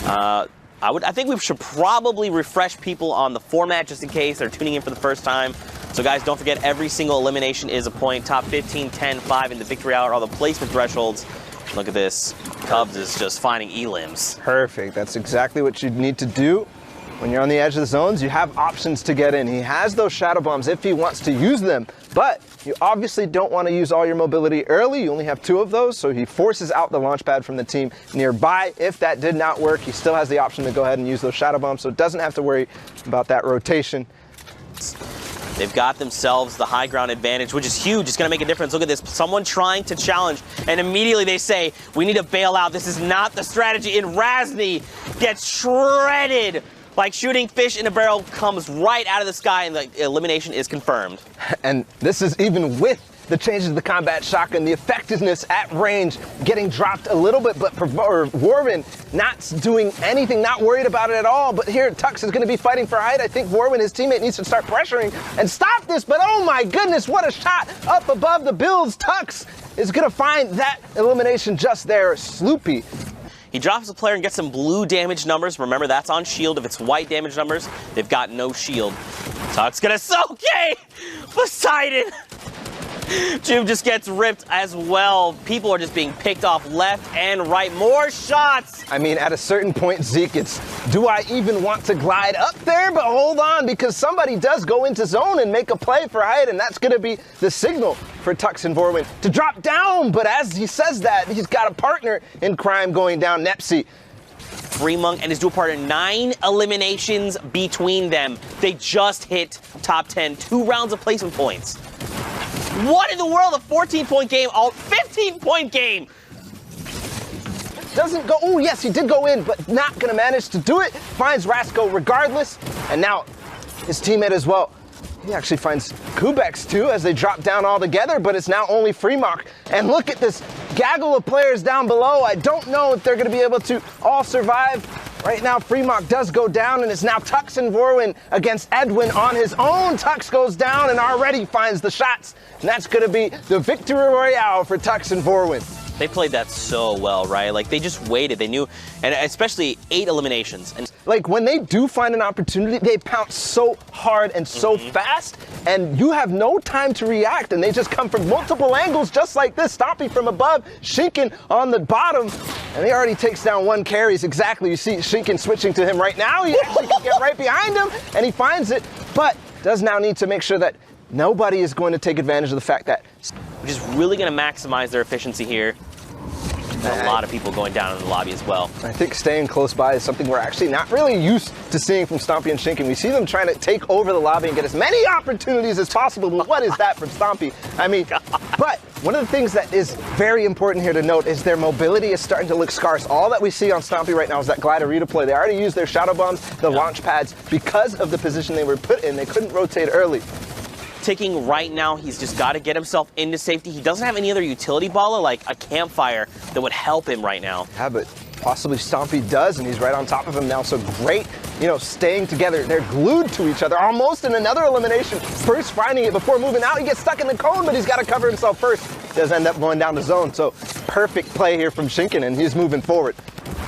I think we should probably refresh people on the format just in case they're tuning in for the first time. So guys, don't forget every single elimination is a point. Top 15, 10, 5 in the victory hour, all the placement thresholds. Look at this. Cubs is just finding elims. Perfect. That's exactly what you need to do. When you're on the edge of the zones, you have options to get in. He has those shadow bombs if he wants to use them, but you obviously don't want to use all your mobility early. You only have 2 of those, so he forces out the launch pad from the team nearby. If that did not work, he still has the option to go ahead and use those shadow bombs, so doesn't have to worry about that rotation. They've got themselves the high ground advantage, which is huge. It's going to make a difference. Look at this. Someone trying to challenge, and immediately they say, we need to bail out. This is not the strategy. And Razny gets shredded. Like shooting fish in a barrel, comes right out of the sky, and the elimination is confirmed. And this is even with the changes to the combat shotgun, the effectiveness at range getting dropped a little bit, but Warwin not doing anything, not worried about it at all. But here, Tux is going to be fighting for height. I think Warwin, his teammate, needs to start pressuring and stop this. But oh my goodness, what a shot up above the Bills. Tux is going to find that elimination just there. Sloopy. He drops the player and gets some blue damage numbers. Remember, that's on shield. If it's white damage numbers, they've got no shield. Tuck's gonna okay! Poseidon! Juve just gets ripped as well. People are just being picked off left and right. More shots! I mean, at a certain point, Zeke, it's, do I even want to glide up there? But hold on, because somebody does go into zone and make a play for height, and that's going to be the signal for Tux and Vorwin to drop down. But as he says that, he's got a partner in crime going down, Nepsi. Freemonk and his dual partner, 9 eliminations between them. They just hit top 10, 2 rounds of placement points. What in the world? A 14-point game, 15-point game. Doesn't go, oh yes, he did go in, but not gonna manage to do it. Finds Rasko regardless, and now his teammate as well. He actually finds Kubex too as they drop down all together, but it's now only Freemonk. And look at this gaggle of players down below. I don't know if they're gonna be able to all survive. Right now, Freemonk does go down, and it's now Tux and Vorwin against Edwin on his own. Tux goes down and already finds the shots, and that's going to be the victory royale for Tux and Vorwin. They played that so well, right? Like, they just waited. They knew, and especially 8 eliminations. And like, when they do find an opportunity, they pounce so hard and so fast, and you have no time to react, and they just come from multiple angles just like this. Stompy from above, Shinken on the bottom, and he already takes down 1 carries exactly. You see Shinken switching to him right now. He actually can get right behind him, and he finds it, but does now need to make sure that nobody is going to take advantage of the fact that... Which is really going to maximize their efficiency here. A lot of people going down in the lobby as well. I think staying close by is something we're actually not really used to seeing from Stompy and Shinken. We see them trying to take over the lobby and get as many opportunities as possible, but what is that from Stompy? I mean, but one of the things that is very important here to note is their mobility is starting to look scarce. All that we see on Stompy right now is that glider play. They already used their shadow bombs, the launch pads, because of the position they were put in. They couldn't rotate early. Ticking right now, he's just got to get himself into safety. He doesn't have any other utility baller like a campfire that would help him right now. Yeah, but possibly Stompy does, and he's right on top of him now. So great, you know, staying together. They're glued to each other, almost in another elimination. First finding it before moving out. He gets stuck in the cone, but he's got to cover himself first. Does end up going down the zone. So perfect play here from Shinken, and he's moving forward.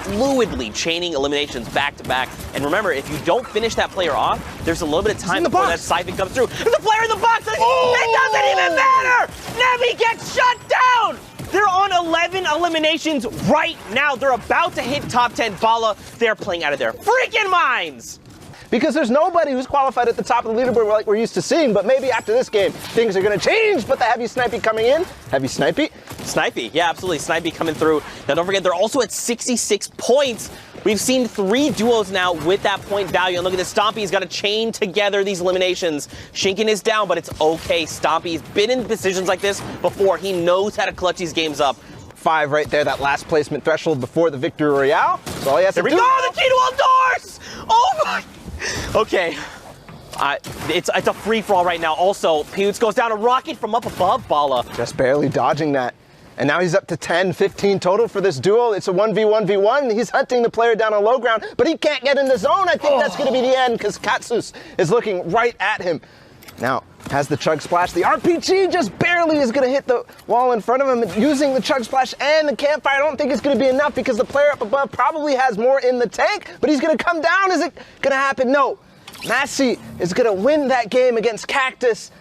Fluidly chaining eliminations back to back. And remember, if you don't finish that player off, there's a little bit of time before that siphon comes through. There's a player in the box! It doesn't even matter! Nevi gets shut down! They're on 11 eliminations right now. They're about to hit top 10. Bala, they're playing out of their freaking minds! Because there's nobody who's qualified at the top of the leaderboard like we're used to seeing, but maybe after this game, things are going to change. But the Heavy Snipey coming in. Heavy Snipey? Snipey, yeah, absolutely. Snipey coming through. Now, don't forget, they're also at 66 points. We've seen 3 duos now with that point value. And look at this, Stompy's got to chain together these eliminations. Shinken is down, but it's okay. Stompy's been in positions like this before. He knows how to clutch these games up. 5 right there, that last placement threshold before the victory royale. So all he has to do... There we go, the key to all doors! Oh my... Okay, it's a free-for-all right now. Also, Pewds goes down a rocket from up above, Bala. Just barely dodging that. And now he's up to 10, 15 total for this duel. It's a 1v1v1. He's hunting the player down on low ground, but he can't get in the zone. I think that's going to be the end because Katsus is looking right at him. Now, has the Chug Splash. The RPG just barely is going to hit the wall in front of him. And using the Chug Splash and the Campfire, I don't think it's going to be enough because the player up above probably has more in the tank, but he's going to come down. Is it going to happen? No. Massey is going to win that game against Cactus.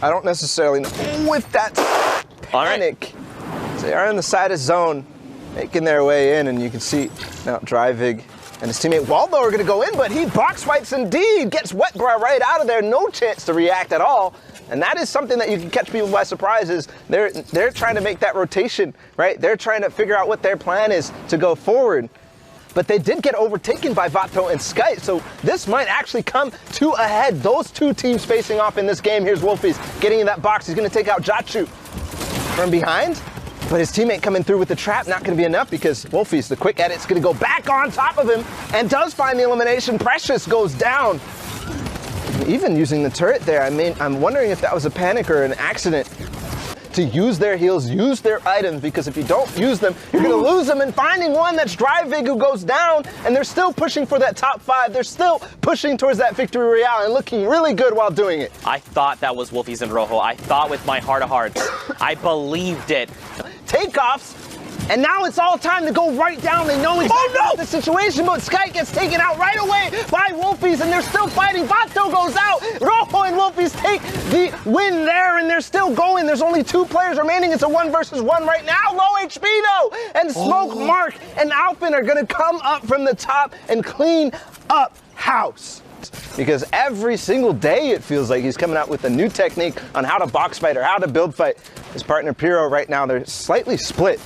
I don't necessarily know if that's panic. So they are in the side of zone, making their way in, and you can see now Dryvig and his teammate Waldo are gonna go in, but he box fights indeed, gets Wetbra right out of there, no chance to react at all. And that is something that you can catch people by surprise is they're trying to make that rotation, right? They're trying to figure out what their plan is to go forward. But they did get overtaken by Vato and Skype, so this might actually come to a head. Those two teams facing off in this game. Here's Wolfies getting in that box. He's gonna take out Jachu from behind. But his teammate coming through with the trap, not going to be enough because Wolfies, the quick edit's going to go back on top of him and does find the elimination. Precious goes down. Even using the turret there, I mean, I'm wondering if that was a panic or an accident. To use their heals, use their items, because if you don't use them, you're going to lose them. And finding one, that's Dryvig who goes down, and they're still pushing for that top 5. They're still pushing towards that victory royale and looking really good while doing it. I thought that was Wolfies and Rojo. I thought with my heart of hearts. I believed it. Takeoffs, and now it's all time to go right down. They know exactly the situation, but Sky gets taken out right away by Wolfies, and they're still fighting. Vato goes out. Rojo and Wolfies take the win there, and they're still going. There's only 2 players remaining. It's a 1 versus 1 right now. Low HP though, and Smoke, Mark, and Alpin are gonna come up from the top and clean up house. Because every single day it feels like he's coming out with a new technique on how to box fight or how to build fight. His partner Piro right now, they're slightly split.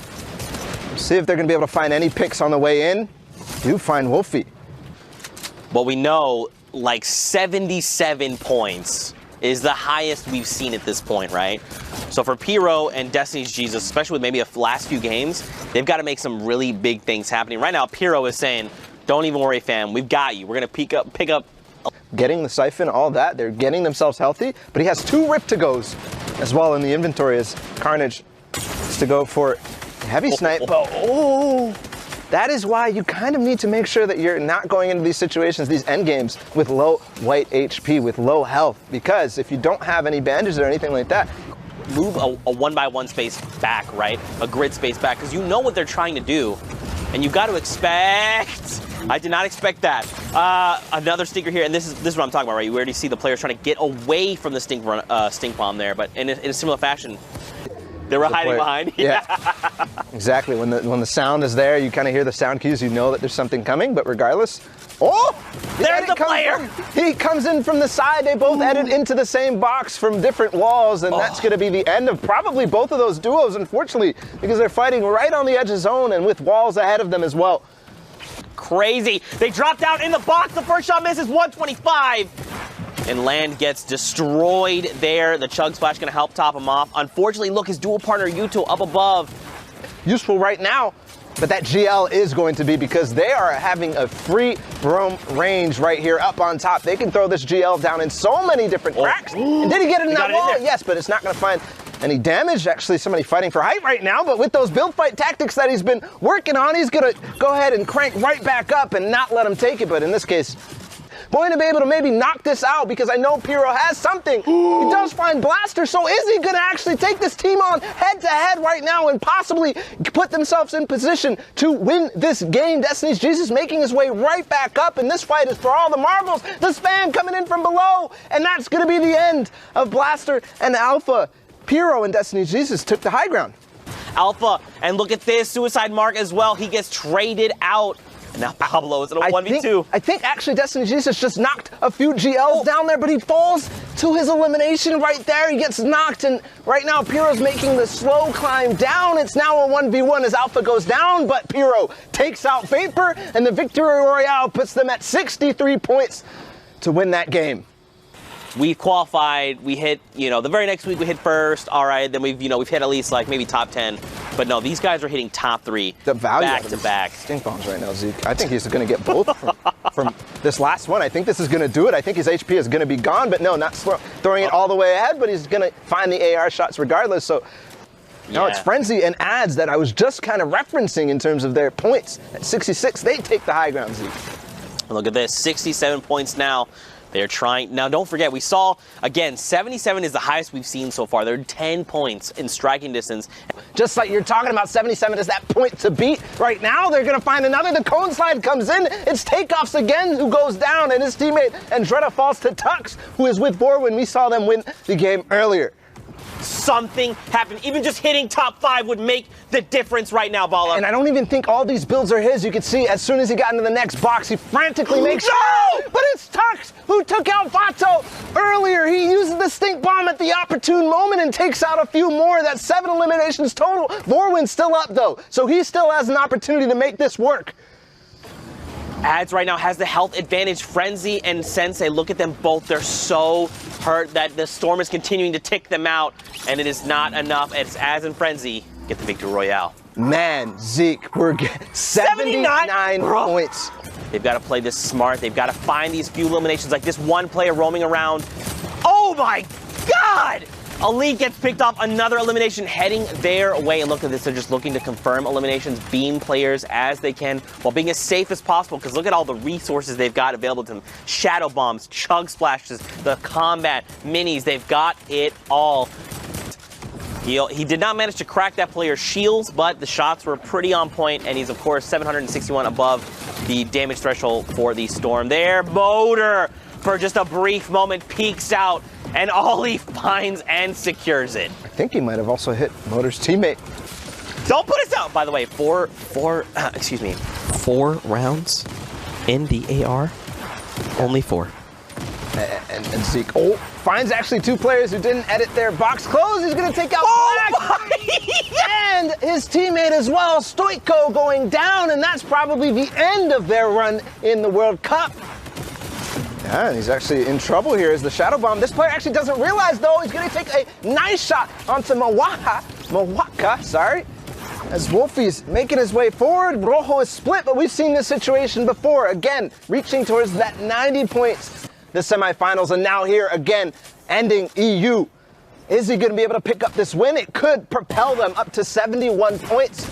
See if they're gonna be able to find any picks on the way in. Do find Wolfie. Well, we know like 77 points is the highest we've seen at this point, right? So for Piro and Destiny's Jesus, especially with maybe the last few games, they've got to make some really big things happening. Right now, Piro is saying, don't even worry, fam. We've got you. We're gonna pick up. Getting the siphon, all that, they're getting themselves healthy, but he has 2 Rip-to-Gos as well in the inventory as Carnage is to go for heavy snipe. Oh, that is why you kind of need to make sure that you're not going into these situations, these end games, with low white HP, with low health, because if you don't have any bandages or anything like that, move a 1x1 space back, right? A grid space back, because you know what they're trying to do, and you've got to expect. I did not expect that. Another stinker here, and this is what I'm talking about, right? You already see the players trying to get away from the stink bomb there, but in a similar fashion, they were hiding behind. Yeah, exactly. When the sound is there, you kind of hear the sound cues. You know that there's something coming. But regardless, there's the player. He comes in from the side. They both edit into the same box from different walls, and that's going to be the end of probably both of those duos, unfortunately, because they're fighting right on the edge of zone and with walls ahead of them as well. Crazy. They dropped out in the box. The first shot misses 125. And Land gets destroyed there. The Chug Splash going to help top him off. Unfortunately, look, his dual partner Yuto up above. Useful right now, but that GL is going to be because they are having a free roam range right here up on top. They can throw this GL down in so many different cracks. And did he get it in that wall? Yes, but it's not going to find any damage. Actually, somebody fighting for height right now, but with those build fight tactics that he's been working on, he's going to go ahead and crank right back up and not let him take it. But in this case, going to be able to maybe knock this out because I know Piro has something. He does find Blaster, so is he going to actually take this team on head-to-head right now and possibly put themselves in position to win this game? Destiny's Jesus making his way right back up, and this fight is for all the marbles. The spam coming in from below, and that's going to be the end of Blaster and Alpha. Piro and Destiny's Jesus took the high ground. Alpha, and look at this, Suicide Mark as well. He gets traded out. Now Pablo is in a 1v2. I think actually Destiny Jesus just knocked a few GLs down there, but he falls to his elimination right there. He gets knocked, and right now Piro's making the slow climb down. It's now a 1v1 as Alpha goes down, but Piro takes out Vapor, and the Victory Royale puts them at 63 points to win that game. We qualified, we hit, the very next week we hit first, all right, then we've hit at least like maybe top 10. But no, these guys are hitting top 3 the value back to back. Stink bombs right now, Zeke. I think he's going to get both from this last one. I think this is going to do it. I think his HP is going to be gone, but no, not throwing it all the way ahead, but he's going to find the AR shots regardless. So now it's Frenzy and Ads that I was just kind of referencing in terms of their points. At 66, they take the high ground, Zeke. Look at this, 67 points now They're trying. Now, don't forget, we saw, again, 77 is the highest we've seen so far. They're 10 points in striking distance. Just like you're talking about, 77 is that point to beat. Right now, they're going to find another. The cone slide comes in. It's Takeoffs again who goes down, and his teammate Andretta falls to Tux, who is with Vorwin. We saw them win the game earlier. Something happened. Even just hitting top 5 would make the difference right now, Bala. And I don't even think all these builds are his. You can see as soon as he got into the next box, he frantically makes No! But it's Tux who took out Vato earlier. He uses the stink bomb at the opportune moment and takes out a few more. That's 7 eliminations total. Vorwin's still up though, so he still has an opportunity to make this work. Ads right now has the health advantage. Frenzy and Sensei, look at them both. They're so hurt that the Storm is continuing to tick them out, and it is not enough. It's Ads and Frenzy get the victory royale. Man, Zeke, we're getting 79 points. They've got to play this smart. They've got to find these few eliminations, like this one player roaming around. Oh my God! Elite gets picked off, another elimination heading their way. And look at this, they're just looking to confirm eliminations, beam players as they can while being as safe as possible, because look at all the resources they've got available to them. Shadow bombs, chug splashes, the combat, minis, they've got it all. He did not manage to crack that player's shields, but the shots were pretty on point, and he's, of course, 761 above the damage threshold for the Storm. There, Motor, for just a brief moment, peeks out, and Ollie finds and secures it. I think he might have also hit Motor's teammate. Don't put us out, by the way. Four rounds in the AR. Only 4. And Zeke finds actually 2 players who didn't edit their box close. He's going to take out Black. And his teammate as well, Stoico, going down, and that's probably the end of their run in the World Cup. Yeah, and he's actually in trouble here as the Shadow Bomb. This player actually doesn't realize, though, he's going to take a nice shot onto Mawaka, sorry. As Wolfie's making his way forward, Rojo is split, but we've seen this situation before. Again, reaching towards that 90 points, the semifinals, and now here again, ending EU. Is he going to be able to pick up this win? It could propel them up to 71 points,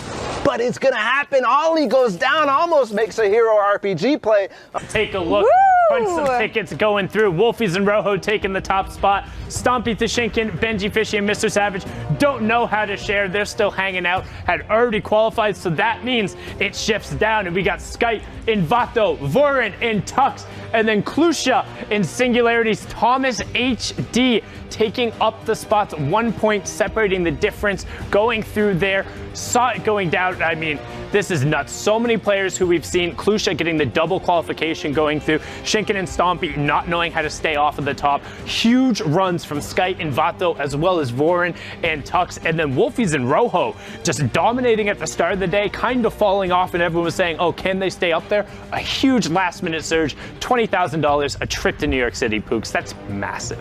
but it's going to happen. Ollie goes down, almost makes a hero RPG play. Take a look. Woo! Punch some tickets going through. Wolfies and Rojo taking the top spot. Stompy, Tashinkin, Benji Fishy, and Mr. Savage don't know how to share. They're still hanging out. Had already qualified, so that means it shifts down. And we got Skype, Invato, Vorin, and Tux, and then Klusha in Singularities. Thomas HD taking up the spots, 1 point separating the difference, going through there. Saw it going down. I mean, this is nuts. So many players who we've seen. Klusha getting the double qualification going through. Shinken and Stompy not knowing how to stay off of the top. Huge runs from Skype and Vato, as well as Vorin and Tux. And then Wolfies and Rojo just dominating at the start of the day, kind of falling off, and everyone was saying, oh, can they stay up there? A huge last minute surge, $20,000, a trip to New York City, Pooks. That's massive.